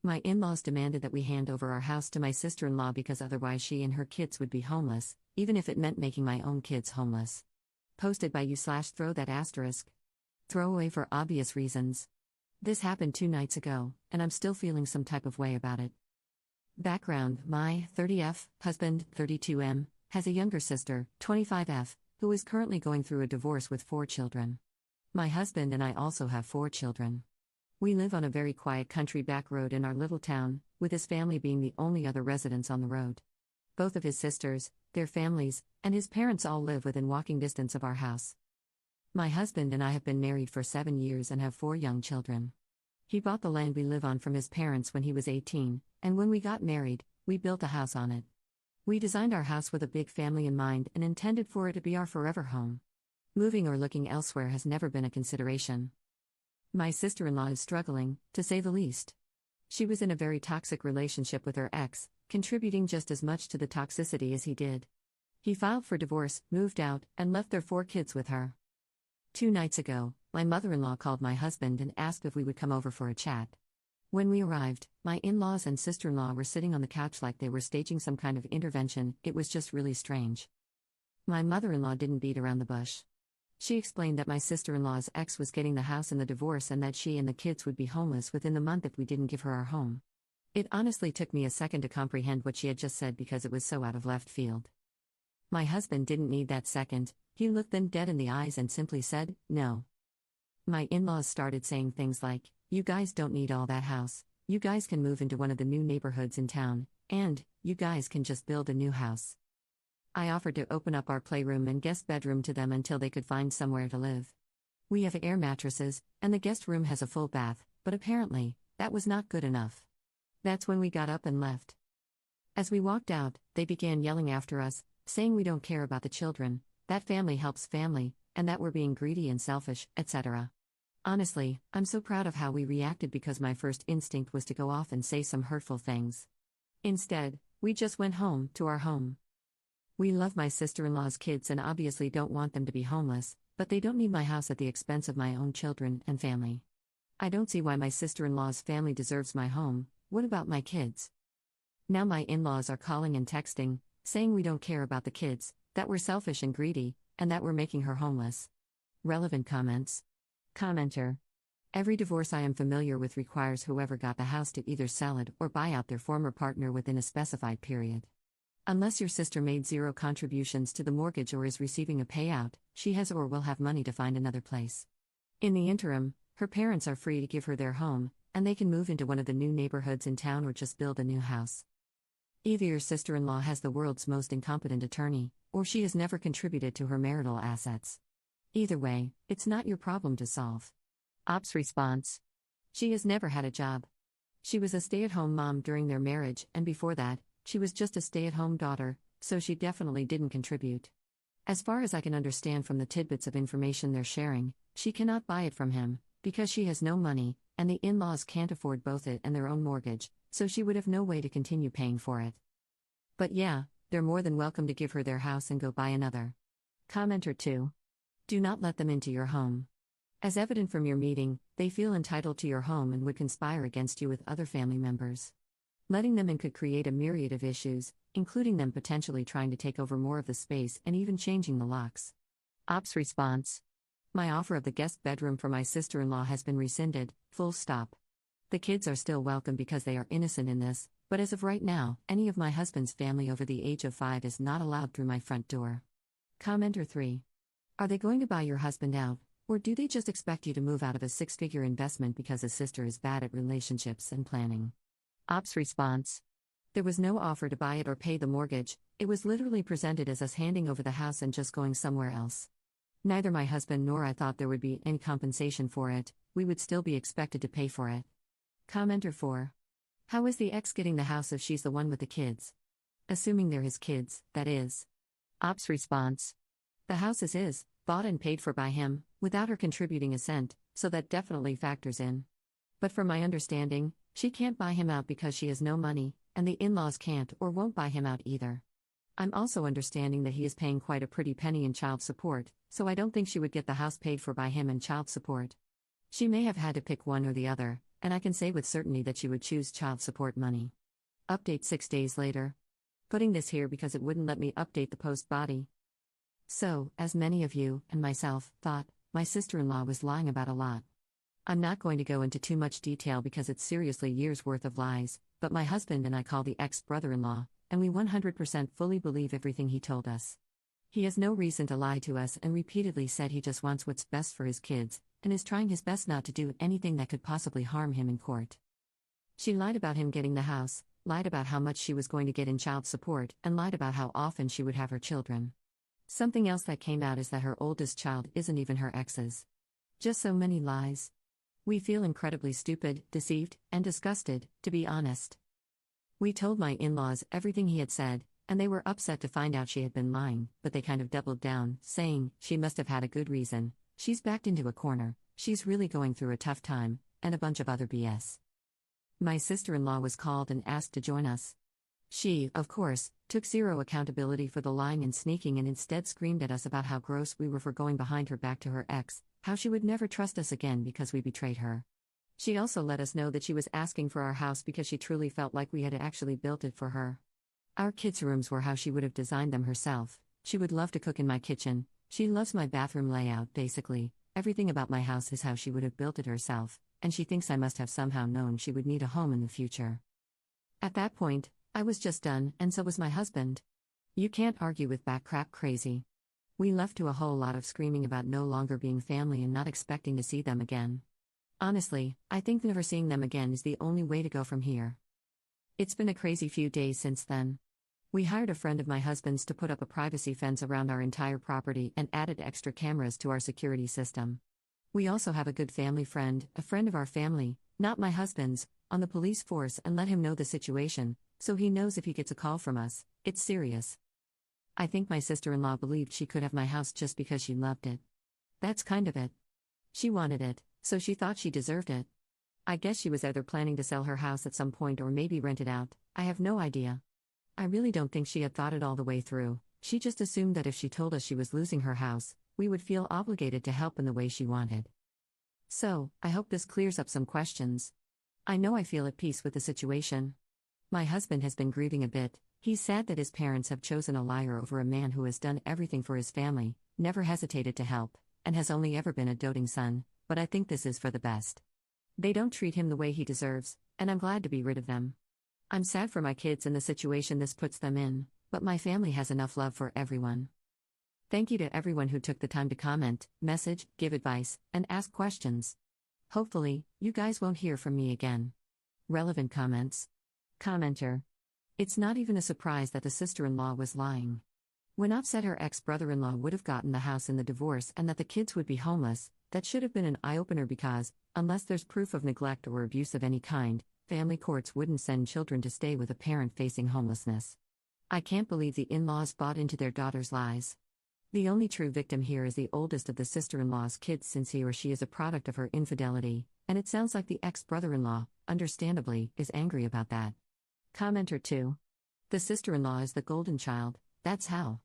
My in-laws demanded that we hand over our house to my sister-in-law because otherwise she and her kids would be homeless, even if it meant making my own kids homeless. Posted by you/throw that asterisk. Throwaway for obvious reasons. This happened 2 nights ago, and I'm still feeling some type of way about it. Background: my 30F husband, 32M, has a younger sister, 25F, who is currently going through a divorce with 4 children. My husband and I also have 4 children. We live on a very quiet country back road in our little town, with his family being the only other residents on the road. Both of his sisters, their families, and his parents all live within walking distance of our house. My husband and I have been married for 7 years and have 4 young children. He bought the land we live on from his parents when he was 18, and when we got married, we built a house on it. We designed our house with a big family in mind and intended for it to be our forever home. Moving or looking elsewhere has never been a consideration. My sister-in-law is struggling, to say the least. She was in a very toxic relationship with her ex, contributing just as much to the toxicity as he did. He filed for divorce, moved out, and left their 4 kids with her. 2 nights ago, my mother-in-law called my husband and asked if we would come over for a chat. When we arrived, my in-laws and sister-in-law were sitting on the couch like they were staging some kind of intervention. It was just really strange. My mother-in-law didn't beat around the bush. She explained that my sister-in-law's ex was getting the house in the divorce and that she and the kids would be homeless within the month if we didn't give her our home. It honestly took me a second to comprehend what she had just said because it was so out of left field. My husband didn't need that second. He looked them dead in the eyes and simply said, "No." My in-laws started saying things like, "You guys don't need all that house, you guys can move into one of the new neighborhoods in town, and, you guys can just build a new house." I offered to open up our playroom and guest bedroom to them until they could find somewhere to live. We have air mattresses, and the guest room has a full bath, but apparently, that was not good enough. That's when we got up and left. As we walked out, they began yelling after us, saying we don't care about the children, that family helps family, and that we're being greedy and selfish, etc. Honestly, I'm so proud of how we reacted because my first instinct was to go off and say some hurtful things. Instead, we just went home, to our home. We love my sister-in-law's kids and obviously don't want them to be homeless, but they don't need my house at the expense of my own children and family. I don't see why my sister-in-law's family deserves my home. What about my kids? Now my in-laws are calling and texting, saying we don't care about the kids, that we're selfish and greedy, and that we're making her homeless. Relevant comments. Commenter. Every divorce I am familiar with requires whoever got the house to either sell it or buy out their former partner within a specified period. Unless your sister made 0 contributions to the mortgage or is receiving a payout, she has or will have money to find another place. In the interim, her parents are free to give her their home, and they can move into one of the new neighborhoods in town or just build a new house. Either your sister-in-law has the world's most incompetent attorney, or she has never contributed to her marital assets. Either way, it's not your problem to solve. Ops response. She has never had a job. She was a stay-at-home mom during their marriage, and before that, she was just a stay-at-home daughter, so she definitely didn't contribute. As far as I can understand from the tidbits of information they're sharing, she cannot buy it from him, because she has no money, and the in-laws can't afford both it and their own mortgage, so she would have no way to continue paying for it. But yeah, they're more than welcome to give her their house and go buy another. Commenter 2. Do not let them into your home. As evident from your meeting, they feel entitled to your home and would conspire against you with other family members. Letting them in could create a myriad of issues, including them potentially trying to take over more of the space and even changing the locks. Ops response. My offer of the guest bedroom for my sister-in-law has been rescinded, full stop. The kids are still welcome because they are innocent in this, but as of right now, any of my husband's family over the age of 5 is not allowed through my front door. Commenter 3. Are they going to buy your husband out, or do they just expect you to move out of a 6-figure investment because his sister is bad at relationships and planning? Ops response. There was no offer to buy it or pay the mortgage, it was literally presented as us handing over the house and just going somewhere else. Neither my husband nor I thought there would be any compensation for it, we would still be expected to pay for it. Commenter 4. How is the ex getting the house if she's the one with the kids? Assuming they're his kids, that is. Ops response. The house is his, bought and paid for by him, without her contributing a cent, so that definitely factors in. But from my understanding, she can't buy him out because she has no money, and the in-laws can't or won't buy him out either. I'm also understanding that he is paying quite a pretty penny in child support, so I don't think she would get the house paid for by him and child support. She may have had to pick one or the other, and I can say with certainty that she would choose child support money. Update 6 days later. Putting this here because it wouldn't let me update the post body. So, as many of you, and myself, thought, my sister-in-law was lying about a lot. I'm not going to go into too much detail because it's seriously years' worth of lies, but my husband and I call the ex-brother-in-law, and we 100% fully believe everything he told us. He has no reason to lie to us and repeatedly said he just wants what's best for his kids, and is trying his best not to do anything that could possibly harm him in court. She lied about him getting the house, lied about how much she was going to get in child support, and lied about how often she would have her children. Something else that came out is that her oldest child isn't even her ex's. Just so many lies. We feel incredibly stupid, deceived, and disgusted, to be honest. We told my in-laws everything he had said, and they were upset to find out she had been lying, but they kind of doubled down, saying, she must have had a good reason, she's backed into a corner, she's really going through a tough time, and a bunch of other BS. My sister-in-law was called and asked to join us. She, of course, took zero accountability for the lying and sneaking and instead screamed at us about how gross we were for going behind her back to her ex, how she would never trust us again because we betrayed her. She also let us know that she was asking for our house because she truly felt like we had actually built it for her. Our kids' rooms were how she would have designed them herself. She would love to cook in my kitchen. She loves my bathroom layout, basically. Everything about my house is how she would have built it herself, and she thinks I must have somehow known she would need a home in the future. At that point, I was just done, and so was my husband. You can't argue with backcrap crazy. We left to a whole lot of screaming about no longer being family and not expecting to see them again. Honestly, I think never seeing them again is the only way to go from here. It's been a crazy few days since then. We hired a friend of my husband's to put up a privacy fence around our entire property and added extra cameras to our security system. We also have a good family friend, a friend of our family, not my husband's, on the police force and let him know the situation, so he knows if he gets a call from us, it's serious. I think my sister-in-law believed she could have my house just because she loved it. That's kind of it. She wanted it, so she thought she deserved it. I guess she was either planning to sell her house at some point or maybe rent it out, I have no idea. I really don't think she had thought it all the way through. She just assumed that if she told us she was losing her house, we would feel obligated to help in the way she wanted. So, I hope this clears up some questions. I know I feel at peace with the situation. My husband has been grieving a bit. He's sad that his parents have chosen a liar over a man who has done everything for his family, never hesitated to help, and has only ever been a doting son, but I think this is for the best. They don't treat him the way he deserves, and I'm glad to be rid of them. I'm sad for my kids and the situation this puts them in, but my family has enough love for everyone. Thank you to everyone who took the time to comment, message, give advice, and ask questions. Hopefully, you guys won't hear from me again. Relevant comments. Commenter. It's not even a surprise that the sister-in-law was lying. When Op said her ex-brother-in-law would have gotten the house in the divorce and that the kids would be homeless, that should have been an eye-opener because, unless there's proof of neglect or abuse of any kind, family courts wouldn't send children to stay with a parent facing homelessness. I can't believe the in-laws bought into their daughter's lies. The only true victim here is the oldest of the sister-in-law's kids since he or she is a product of her infidelity, and it sounds like the ex-brother-in-law, understandably, is angry about that. Commenter 2. The sister-in-law is the golden child, that's how.